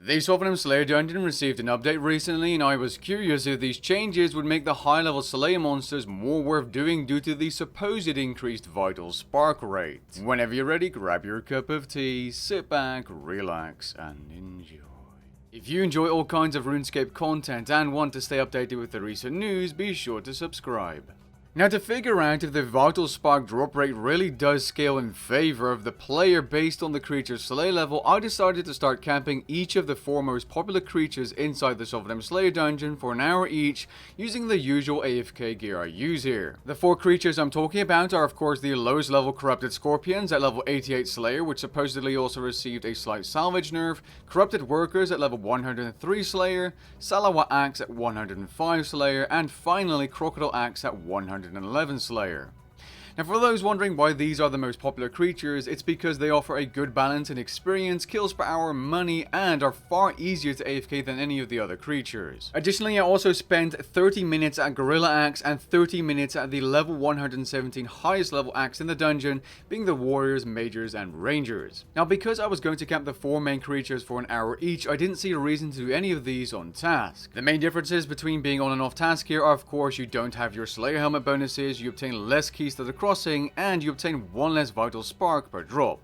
The Sophanem Slayer dungeon received an update recently, and I was curious if these changes would make the high-level Slayer monsters more worth doing due to the supposed increased vital spark rate. Whenever you're ready, grab your cup of tea, sit back, relax, and enjoy. If you enjoy all kinds of Runescape content and want to stay updated with the recent news, be sure to subscribe. Now, to figure out if the Vital Spark drop rate really does scale in favor of the player based on the creature's Slayer level, I decided to start camping each of the 4 most popular creatures inside the Sophanem Slayer dungeon for an hour each, using the usual AFK gear I use here. The 4 creatures I'm talking about are of course the lowest level Corrupted Scorpions at level 88 Slayer, which supposedly also received a slight salvage nerf, Corrupted Workers at level 103 Slayer, Salawa Axe at 105 Slayer, and finally Crocodile Axe at 111 Slayer. Now, for those wondering why these are the most popular creatures, it's because they offer a good balance in experience, kills per hour, money, and are far easier to AFK than any of the other creatures. Additionally, I also spent 30 minutes at Gorilla Axe and 30 minutes at the level 117 highest level axe in the dungeon, being the Warriors, Mages, and Rangers. Now, because I was going to camp the 4 main creatures for an hour each, I didn't see a reason to do any of these on task. The main differences between being on and off task here are, of course, you don't have your Slayer helmet bonuses, you obtain less keys to the crossing, and you obtain 1 less Vital Spark per drop.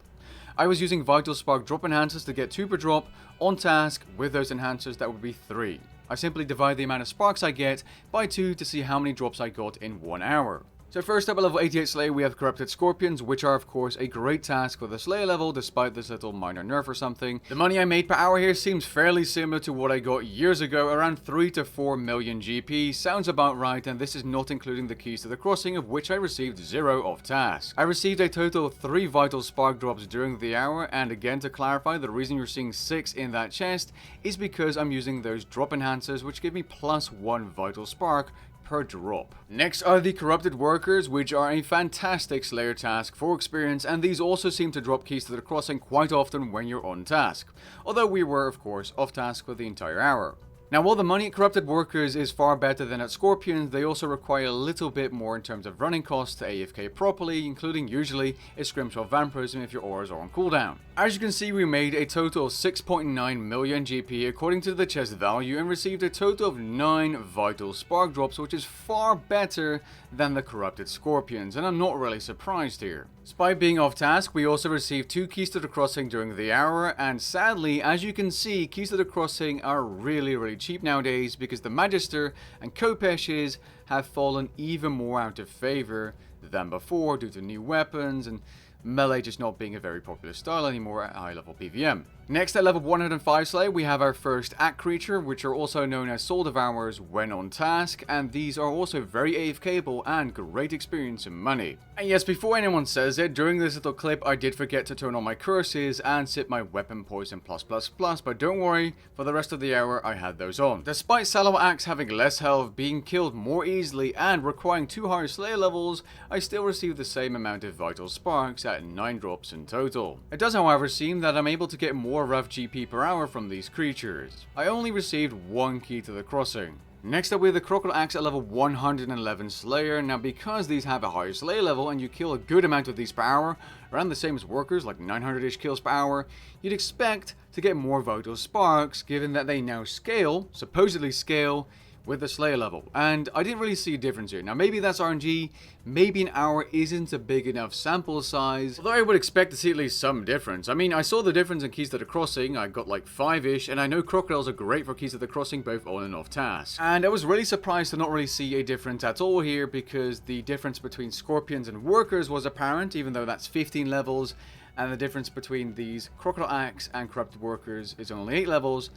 I was using Vital Spark drop enhancers to get 2 per drop. On task, with those enhancers, that would be 3. I simply divide the amount of sparks I get by 2 to see how many drops I got in 1 hour. So first up at level 88 Slayer, we have Corrupted Scorpions, which are of course a great task for the Slayer level, despite this little minor nerf or something. The money I made per hour here seems fairly similar to what I got years ago, around 3 to 4 million GP, sounds about right, and this is not including the keys to the crossing, of which I received 0 off task. I received a total of 3 Vital Spark drops during the hour, and again to clarify, the reason you're seeing 6 in that chest is because I'm using those drop enhancers, which give me plus 1 Vital Spark per drop. Next are the Corrupted Workers, which are a fantastic Slayer task for experience, and these also seem to drop keys to the crossing quite often when you're on task, although we were of course off task for the entire hour. Now, while the money at Corrupted Workers is far better than at Scorpions, they also require a little bit more in terms of running costs to AFK properly, including usually a Scrimshaw Vampirism if your auras are on cooldown. As you can see, we made a total of 6.9 million GP according to the chest value and received a total of 9 Vital Spark drops, which is far better than the Corrupted Scorpions, and I'm not really surprised here. Despite being off task, we also received 2 keys to the crossing during the hour, and sadly, as you can see, keys to the crossing are really cheap nowadays because the Magister and Kopeshes have fallen even more out of favor than before due to new weapons and melee just not being a very popular style anymore at high level PVM. Next, at level 105 Slayer, we have our first Act creature, which are also known as Soul Devourers when on task, and these are also very AFKable and great experience and money. And yes, before anyone says it, during this little clip I did forget to turn on my curses and set my weapon poison +++, but don't worry, for the rest of the hour I had those on. Despite Salawa Axe having less health, being killed more easily, and requiring 2 higher Slayer levels, I still received the same amount of Vital Sparks at 9 drops in total. It does however seem that I'm able to get more rough GP per hour from these creatures. I only received 1 key to the crossing. Next up, we have the Crocodile Axe at level 111 Slayer. Now, because these have a higher Slayer level and you kill a good amount of these per hour, around the same as Workers, like 900-ish kills per hour, you'd expect to get more Vital Sparks, given that they now scale, supposedly scale, with the Slayer level, and I didn't really see a difference here. Now, maybe that's RNG, maybe an hour isn't a big enough sample size, although I would expect to see at least some difference. I mean, I saw the difference in keys to the crossing, I got like 5-ish, and I know Crocodiles are great for keys to the crossing, both on and off task. And I was really surprised to not really see a difference at all here, because the difference between Scorpions and Workers was apparent, even though that's 15 levels, and the difference between these Crocodile Axe and Corrupted Workers is only 8 levels.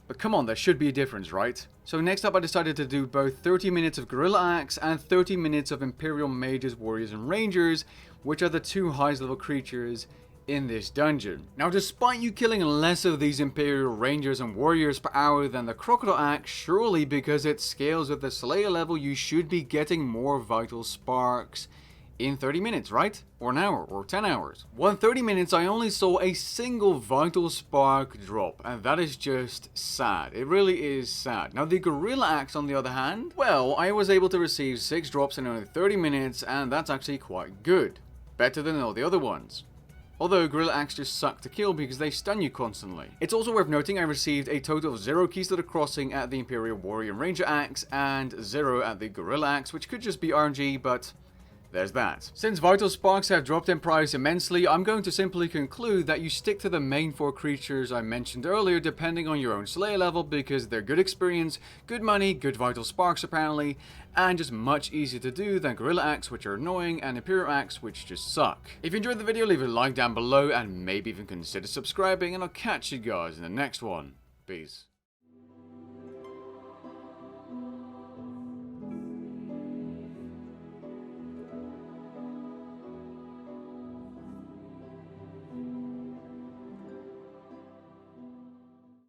But come on, there should be a difference, right? So next up, I decided to do both 30 minutes of Gorilla Axe and 30 minutes of Imperial Mages, Warriors, and Rangers, which are the 2 highest level creatures in this dungeon. Now, despite you killing less of these Imperial Rangers and Warriors per hour than the Crocodile Axe, surely because it scales with the Slayer level, you should be getting more Vital Sparks in 30 minutes, right? Or an hour, or 10 hours. Well, in 30 minutes, I only saw a single Vital Spark drop, and that is just sad. It really is sad. Now, the Gorilla Axe, on the other hand, well, I was able to receive 6 drops in only 30 minutes, and that's actually quite good. Better than all the other ones. Although Gorilla Axe just suck to kill because they stun you constantly. It's also worth noting I received a total of 0 keys to the crossing at the Imperial Warrior Ranger Axe and 0 at the Gorilla Axe, which could just be RNG, but there's that. Since Vital Sparks have dropped in price immensely, I'm going to simply conclude that you stick to the main 4 creatures I mentioned earlier depending on your own Slayer level, because they're good experience, good money, good Vital Sparks apparently, and just much easier to do than Gorilla Axe, which are annoying, and Imperial Axe, which just suck. If you enjoyed the video, leave a like down below and maybe even consider subscribing, and I'll catch you guys in the next one. Peace.